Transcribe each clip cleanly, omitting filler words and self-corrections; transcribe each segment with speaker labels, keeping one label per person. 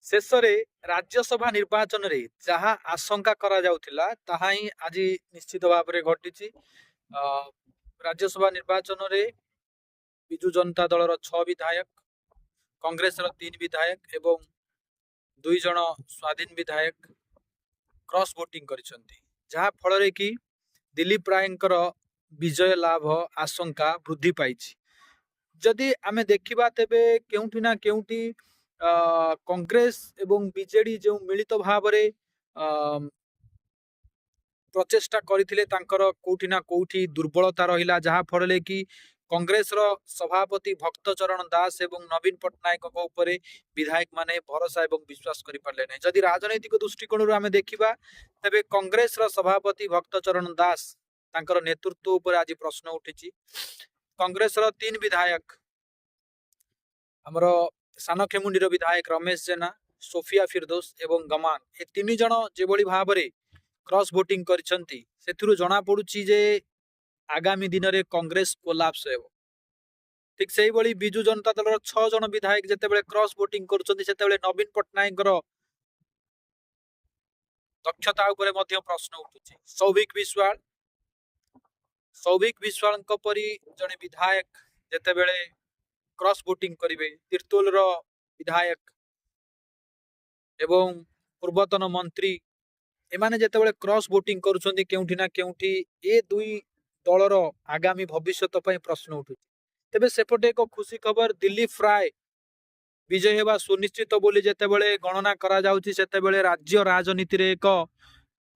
Speaker 1: ଶେଷରେ ରାଜ୍ୟସଭା ନିର୍ବାଚନରେ ଯାହା ଆଶଙ୍କା କରାଯାଉଥିଲା ତାହା ହିଁ ଆଜି ନିଶ୍ଚିତ ଭାବରେ ଘଟିଛି। ଅ, ରାଜ୍ୟସଭା ନିର୍ବାଚନରେ ବିଜୁ ଜନତା ଦଳର 6 ବିଧାୟକ, କଂଗ୍ରେସର 3 ବିଧାୟକ ଏବଂ 2 ଜଣ ସ୍ୱାଧୀନ ବିଧାୟକ କ୍ରସ୍ ଭୋଟିଂ କରିଛନ୍ତି, ଯାହା ଫଳରେ କି ଦିଲ୍ଲୀପ ରାୟଙ୍କର ବିଜୟ ଲାଭ ଆଶଙ୍କା ବୃଦ୍ଧି ପାଇଛି। ଯଦି ଆମେ ଦେଖିବା ତେବେ କେଉଁଠି ନା କେଉଁଠି କଂଗ୍ରେସ ଏବଂ ବିଜେଡି ଯେଉଁ ମିଳିତ ଭାବରେ ଅ, ପ୍ରଚେଷ୍ଟା କରିଥିଲେ ତାଙ୍କର କୋଉଠି ନା କୋଉଠି ଦୁର୍ବଳତା ରହିଲା, ଯାହା ଫଳରେ କି କଂଗ୍ରେସର ସଭାପତି ଭକ୍ତ ଚରଣ ଦାସ ଏବଂ ନବୀନ ପଟ୍ଟନାୟକଙ୍କ ଉପରେ ବିଧାୟକ ମାନେ ଭରସା ଏବଂ ବିଶ୍ୱାସ କରିପାରିଲେ ନାହିଁ। ଯଦି ରାଜନୈତିକ ଦୃଷ୍ଟିକୋଣରୁ ଆମେ ଦେଖିବା ତେବେ କଂଗ୍ରେସର ସଭାପତି ଭକ୍ତ ଚରଣ ଦାସ ତାଙ୍କର ନେତୃତ୍ୱ ଉପରେ ଆଜି ପ୍ରଶ୍ନ ଉଠିଛି। କଂଗ୍ରେସର 3 ବିଧାୟକ ଆମର ସାନଖେମୁଣ୍ଡିର ବିଧାୟକ ରମେଶ ଜେନା, ସୋଫିଆ ଫିରଦୋସ ଏବଂ ଗମାନ, ଏ 3 ଜଣ ଯେଭଳି ଭାବରେ କ୍ରସ୍ ଭୋଟିଂ କରିଛନ୍ତି ସେଥିରୁ ଜଣା ପଡୁଛି ଯେ ଆଗାମୀ ଦିନରେ କଂଗ୍ରେସ କୋଲାପ୍ସ ହେବ। ଠିକ ସେଇଭଳି ବିଜୁ ଜନତା ଦଳର 6 ଜଣ ବିଧାୟକ ଯେତେବେଳେ କ୍ରସ୍ ଭୋଟିଂ କରୁଛନ୍ତି ସେତେବେଳେ ନବୀନ ପଟ୍ଟନାୟକଙ୍କର ଦକ୍ଷତା ଉପରେ ମଧ୍ୟ ପ୍ରଶ୍ନ ଉଠୁଛି। ସୌଭିକ ବିଶ୍ୱାଳଙ୍କ ପରି ଜଣେ ବିଧାୟକ ଯେତେବେଳେ କ୍ରସ୍ ଭୋଟିଂ କରିବେ, ତିର୍ତ୍ତୋଲର ବିଧାୟକ ଏବଂ ପୂର୍ବତନ ମନ୍ତ୍ରୀ ଏମାନେ ଯେତେବେଳେ କ୍ରସ୍ ଭୋଟିଂ କରୁଛନ୍ତି କେଉଁଠି ନା କେଉଁଠି ଏ ଦୁଇ ଦଳର ଆଗାମୀ ଭବିଷ୍ୟତ ପାଇଁ ପ୍ରଶ୍ନ ଉଠୁଛି। ତେବେ ସେପଟେ ଏକ ଖୁସି ଖବର, ଦିଲ୍ଲୀପ ରାୟ ବିଜୟ ହେବା ସୁନିଶ୍ଚିତ ବୋଲି ଯେତେବେଳେ ଗଣନା କରାଯାଉଛି ସେତେବେଳେ ରାଜ୍ୟ ରାଜନୀତିରେ ଏକ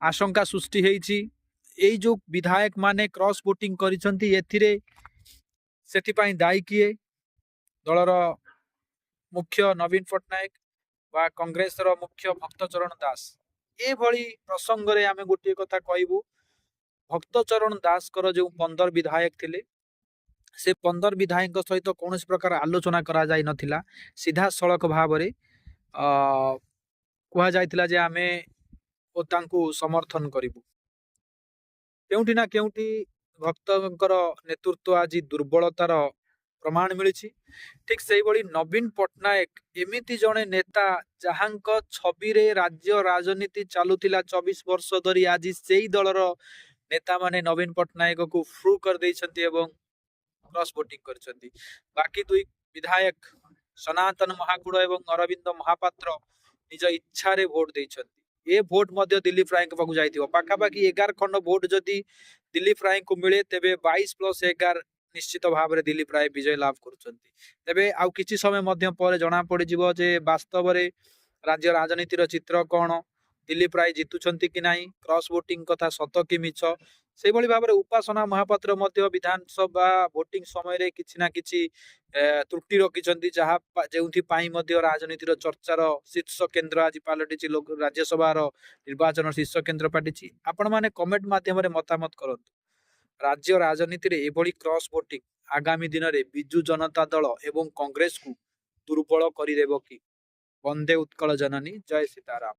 Speaker 1: ଆଶଙ୍କା ସୃଷ୍ଟି ହେଇଛି। ଏଇ ଯୋଉ ବିଧାୟକ ମାନେ କ୍ରସ୍ ଭୋଟିଂ କରିଛନ୍ତି ଏଥିରେ ସେଥିପାଇଁ ଦାୟୀ କିଏ? ଦଳର ମୁଖ୍ୟ ନବୀନ ପଟ୍ଟନାୟକ ବା କଂଗ୍ରେସର ମୁଖ୍ୟ ଭକ୍ତଚରଣ ଦାସ? ଏଭଳି ପ୍ରସଙ୍ଗରେ ଆମେ ଗୋଟିଏ କଥା କହିବୁ, ଭକ୍ତଚରଣ ଦାସଙ୍କର ଯେଉଁ 15 ବିଧାୟକ ଥିଲେ ସେ 15 ବିଧାୟକଙ୍କ ସହିତ କୌଣସି ପ୍ରକାର ଆଲୋଚନା କରାଯାଇ ନଥିଲା। ସିଧାସଳଖ ଭାବରେ କୁହାଯାଇଥିଲା ଯେ ଆମେ ତାଙ୍କୁ ସମର୍ଥନ କରିବୁ। କେଉଁଠି ନା କେଉଁଠି ଭକ୍ତଙ୍କର ନେତୃତ୍ୱ ଆଜି ଦୁର୍ବଳତାର ପ୍ରମାଣ ମିଳିଛି। ଠିକ ସେଇଭଳି ନବୀନ ପଟ୍ଟନାୟକ ଏମିତି ଜଣେ ନେତା ଯାହାଙ୍କ ଛବିରେ ରାଜ୍ୟ ରାଜନୀତି ଚାଲୁଥିଲା 24 ବର୍ଷ ଧରି, ଆଜି ସେଇ ଦଳର ନେତାମାନେ ନବୀନ ପଟ୍ଟନାୟକକୁ ଫ୍ରୁ କରିଦେଇଛନ୍ତି ଏବଂ କ୍ରସ୍ ଭୋଟିଂ କରିଛନ୍ତି। ବାକି 2 ବିଧାୟକ ସନାତନ ମହାକୁଡ଼ ଏବଂ ଅରବିନ୍ଦ ମହାପାତ୍ର ନିଜ ଇଚ୍ଛାରେ ଭୋଟ ଦେଇଛନ୍ତି। ଏ ଭୋଟ ମଧ୍ୟ ଦିଲ୍ଲୀପ ରାୟଙ୍କ ପାଖକୁ ଯାଇଥିବ। ପାଖାପାଖି 11 ଖଣ୍ଡ ଭୋଟ ଯଦି ଦିଲ୍ଲୀପ ରାୟଙ୍କୁ ମିଳେ ତେବେ 22+11 ନିଶ୍ଚିତ ଭାବରେ ଦିଲ୍ଲୀପ ରାୟ ବିଜୟ ଲାଭ କରୁଛନ୍ତି। ତେବେ ଆଉ କିଛି ସମୟ ମଧ୍ୟ ପରେ ଜଣା ପଡିଯିବ ଯେ ବାସ୍ତବରେ ରାଜ୍ୟ ରାଜନୀତିର ଚିତ୍ର କଣ, ଦିଲ୍ଲୀପ ରାୟ ଜିତୁଛନ୍ତି କି ନାହିଁ, କ୍ରସ୍ ଭୋଟିଂ କଥା ସତ କି ମିଛ। ସେଇଭଳି ଭାବରେ ଉପାସନା ମହାପାତ୍ର ମଧ୍ୟ ବିଧାନସଭା ଭୋଟିଂ ସମୟରେ କିଛି ନା କିଛି ତ୍ରୁଟି ରଖିଛନ୍ତି, ଯାହା ଯେଉଁଥିପାଇଁ ମଧ୍ୟ ରାଜନୀତିର ଚର୍ଚ୍ଚାର ଶୀର୍ଷ କେନ୍ଦ୍ର ଆଜି ପାଲଟିଛି, ରାଜ୍ୟସଭାର ନିର୍ବାଚନ ଶୀର୍ଷ କେନ୍ଦ୍ର ପାଟିଛି। ଆପଣମାନେ କମେଣ୍ଟ ମାଧ୍ୟମରେ ମତାମତ କରନ୍ତୁ, ରାଜ୍ୟ ରାଜନୀତିରେ ଏଭଳି କ୍ରସ୍ ଭୋଟିଂ ଆଗାମୀ ଦିନରେ ବିଜୁ ଜନତା ଦଳ ଏବଂ କଂଗ୍ରେସକୁ ଦୁର୍ବଳ କରିଦେବ କି? ବନ୍ଦେ ଉତ୍କଳ ଜନନୀ, ଜୟ ସୀତାରାମ।